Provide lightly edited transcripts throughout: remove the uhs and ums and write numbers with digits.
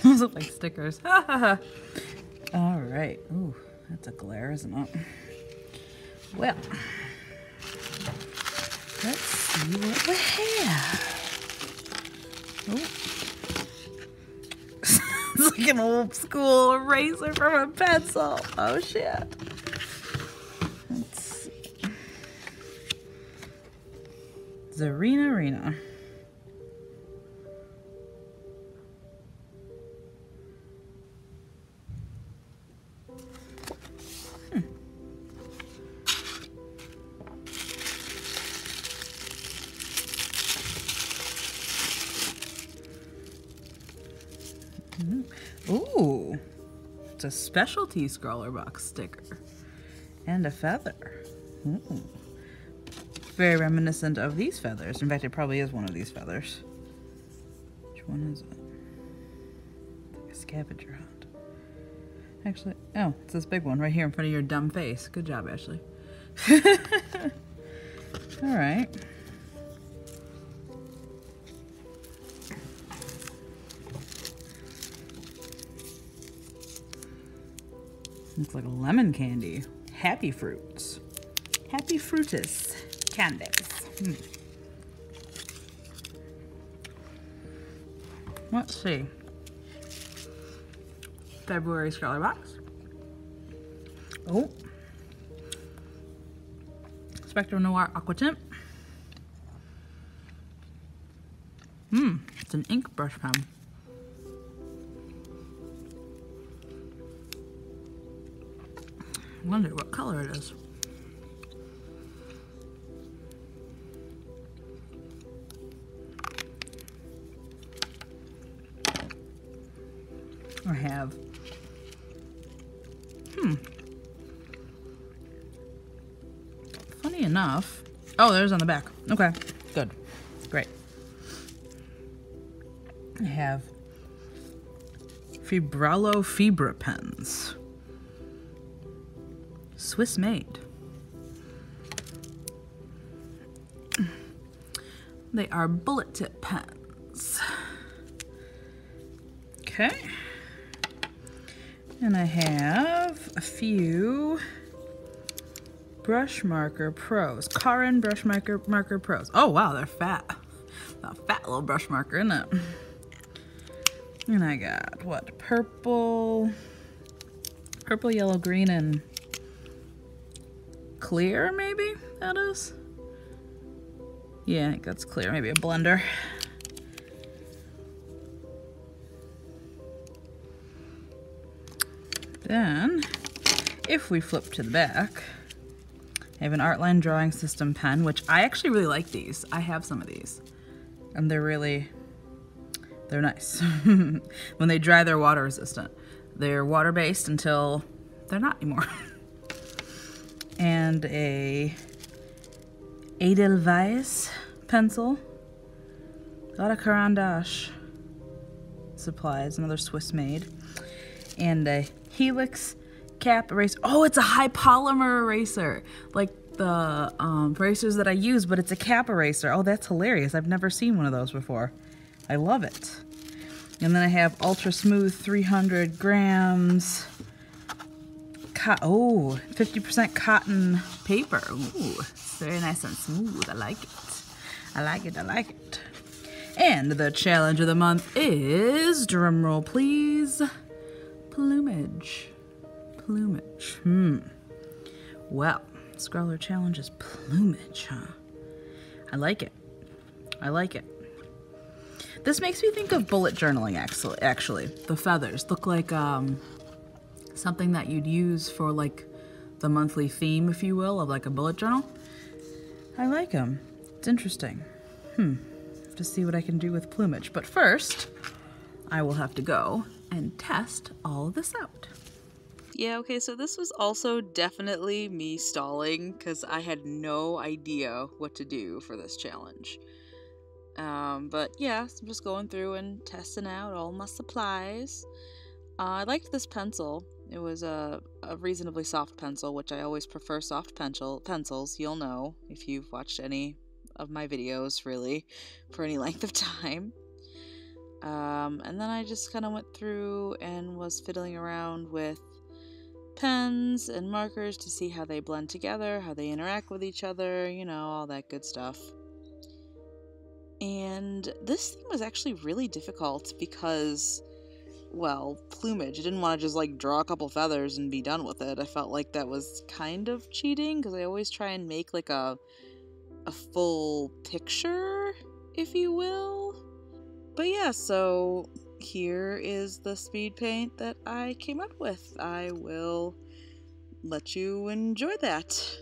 Those look like stickers. All right. Ooh, that's a glare, isn't it? Well, let's see what we have. Oh. It's like an old school eraser from a pencil. Oh shit. Let's see. Zarina. Ooh, it's a specialty Scrawler Box sticker and a feather. Ooh. Very reminiscent of these feathers. In fact, it probably is one of these feathers. Which one is it? Like a scavenger hunt. Actually, oh, it's this big one right here in front of your dumb face. Good job, Ashley. All right. Looks like a lemon candy. Happy Fruits. Happy Fruitus candies. Let's see. February Scrawler Box. Oh. Spectrum Noir Aqua Tint. It's an ink brush pen. I wonder what color it is. I have, funny enough, oh, there's on the back. Okay, good, great. I have Fibralo Fibra pens. Swiss made. They are bullet tip pens. Okay. And I have a few Brush Marker Pros. Karin Brush Marker Pros. Oh wow, they're fat. A fat little brush marker, isn't it? And I got what? Purple, yellow, green, and clear, maybe that is? Yeah, I think that's clear. Maybe a blender. Then, if we flip to the back, I have an Artline Drawing System pen, which I actually really like these. I have some of these, and they're nice. When they dry, they're water resistant. They're water-based until they're not anymore. And a Edelweiss pencil. Got a Caran d'Ache supplies, another Swiss made. And a Helix cap eraser. Oh, it's a high polymer eraser. Like the erasers that I use, but it's a cap eraser. Oh, that's hilarious. I've never seen one of those before. I love it. And then I have Ultra Smooth 300 grams. 50% cotton paper. Ooh, it's very nice and smooth. I like it. I like it. And the challenge of the month is, drumroll please, plumage. Well, Scrawler challenge is plumage, huh? I like it. This makes me think of bullet journaling, actually. The feathers look like something that you'd use for like the monthly theme, if you will, of like a bullet journal. I like them. It's interesting. Have to see what I can do with plumage. But first, I will have to go and test all of this out. Yeah, okay, so this was also definitely me stalling because I had no idea what to do for this challenge. But yeah, so I'm just going through and testing out all my supplies. I liked this pencil. It was a reasonably soft pencil, which I always prefer soft pencils. You'll know if you've watched any of my videos, really, for any length of time. And then I just kind of went through and was fiddling around with pens and markers to see how they blend together, how they interact with each other, all that good stuff. And this thing was actually really difficult because, well, plumage. I didn't want to just draw a couple feathers and be done with it. I felt like that was kind of cheating because I always try and make a full picture, if you will. But yeah, so here is the speed paint that I came up with. I will let you enjoy that.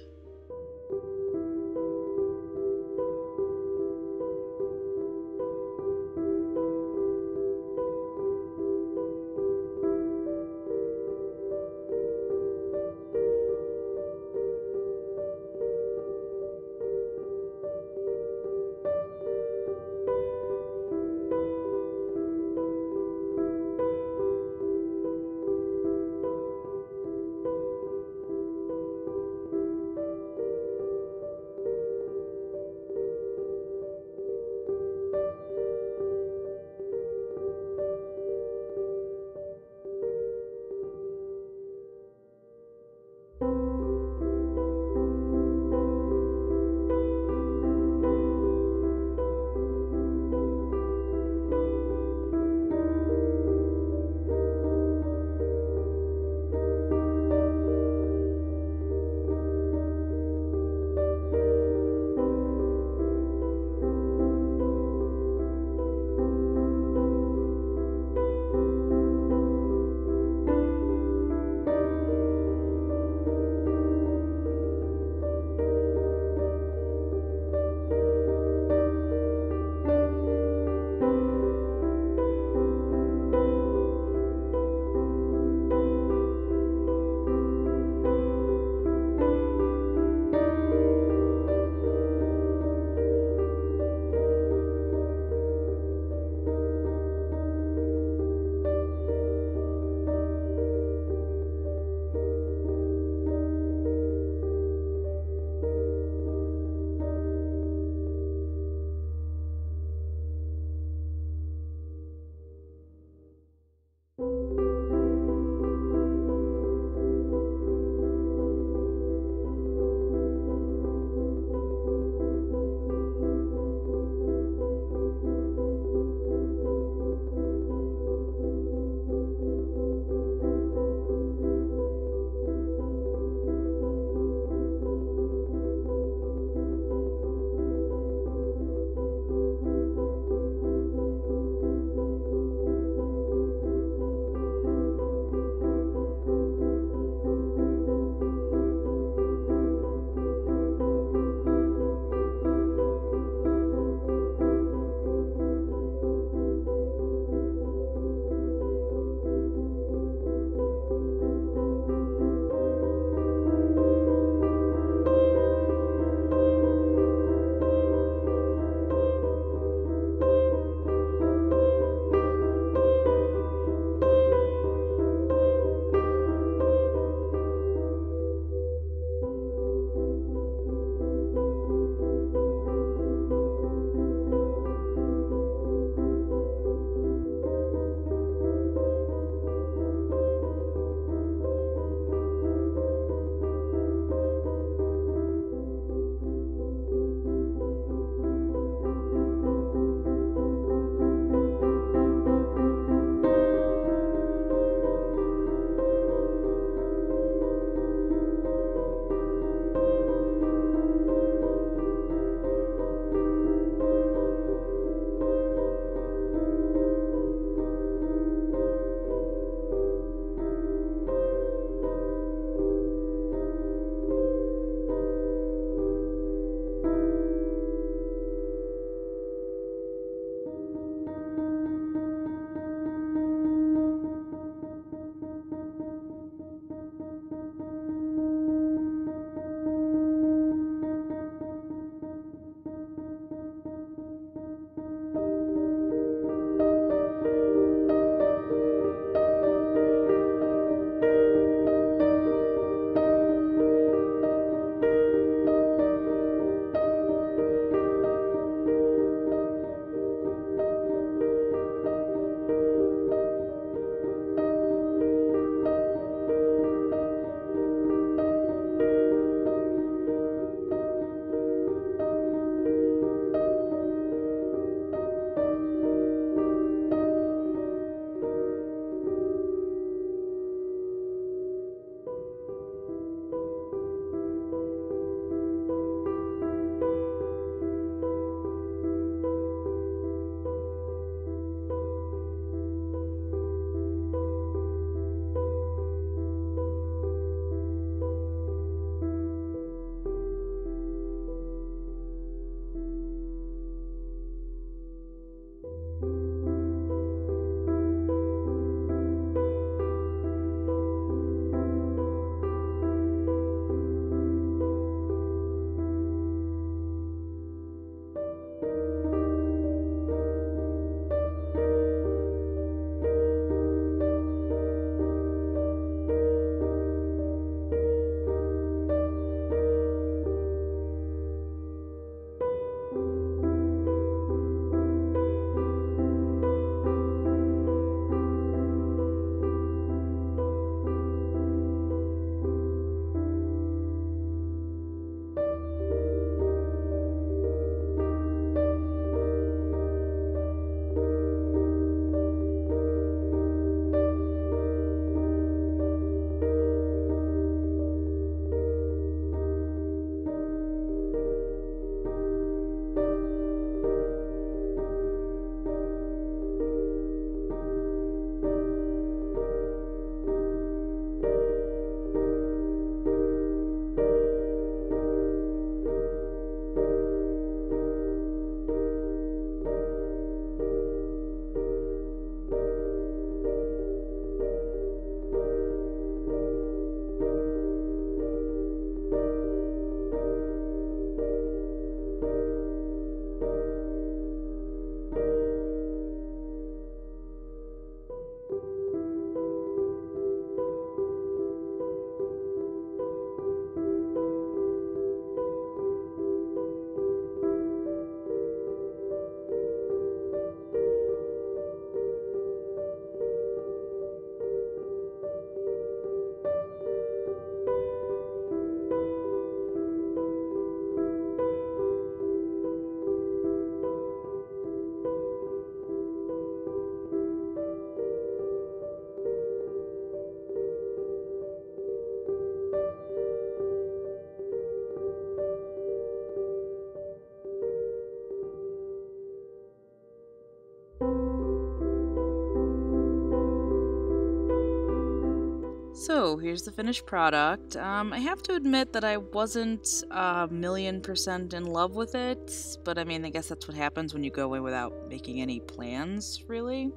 So here's the finished product. I have to admit that I wasn't a million% in love with it, but I mean, I guess that's what happens when you go away without making any plans, really.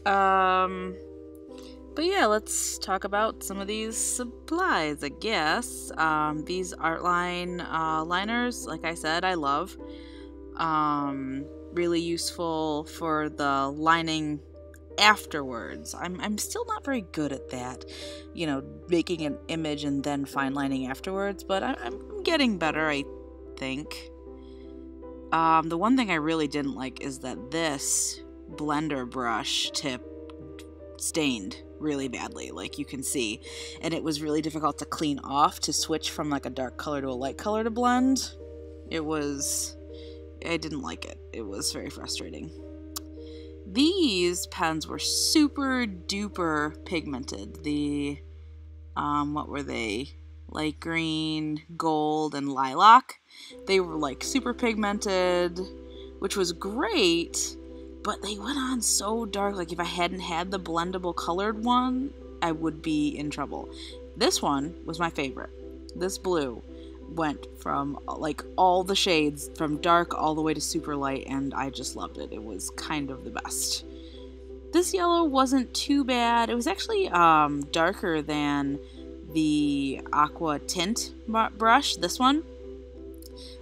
But yeah, let's talk about some of these supplies, I guess. These Artline liners, like I said, I love. Really useful for the lining afterwards. I'm still not very good at that, you know, making an image and then fine lining afterwards, but I'm getting better, I think. The one thing I really didn't like is that this blender brush tip stained really badly, like you can see, and it was really difficult to clean off to switch from like a dark color to a light color to blend. I didn't like it. It was very frustrating. These pens were super duper pigmented. The, what were they? Light green, gold, and lilac. They were like super pigmented, which was great, but they went on so dark. Like if I hadn't had the blendable colored one, I would be in trouble. This one was my favorite. This blue went from like all the shades from dark all the way to super light, and I just loved it. It was kind of the best. This yellow wasn't too bad. It was actually darker than the aqua tint brush, this one.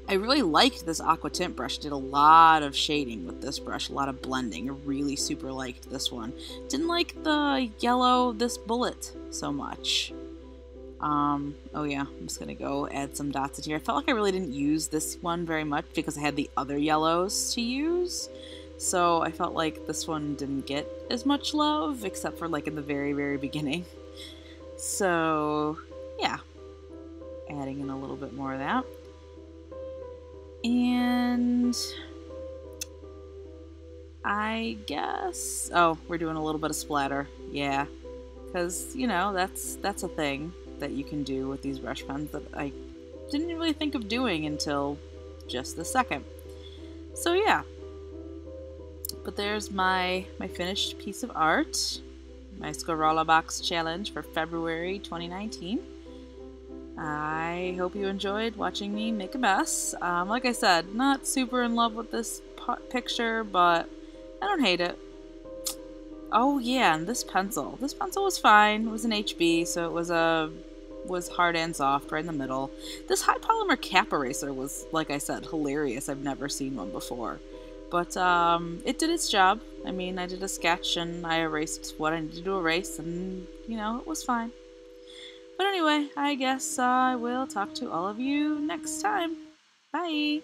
I really liked this aqua tint brush. Did a lot of shading with this brush, a lot of blending. I really super liked this one. Didn't like the yellow, this bullet so much. Oh yeah, I'm just gonna go add some dots in here. I felt like I really didn't use this one very much because I had the other yellows to use. So I felt like this one didn't get as much love, except for like in the very, very beginning. So yeah, adding in a little bit more of that. And I guess, oh, we're doing a little bit of splatter. Yeah, because, you know, that's a thing that you can do with these brush pens that I didn't really think of doing until just this second. So yeah, but there's my finished piece of art, my Scrolla Box challenge for February 2019. I hope you enjoyed watching me make a mess. Like I said, not super in love with this picture, but I don't hate it. Oh yeah, and this pencil. This pencil was fine. It was an HB, so it was hard and soft, right in the middle. This high polymer cap eraser was, like I said, hilarious. I've never seen one before. But it did its job. I mean, I did a sketch and I erased what I needed to erase, and, you know, it was fine. But anyway, I guess I will talk to all of you next time. Bye!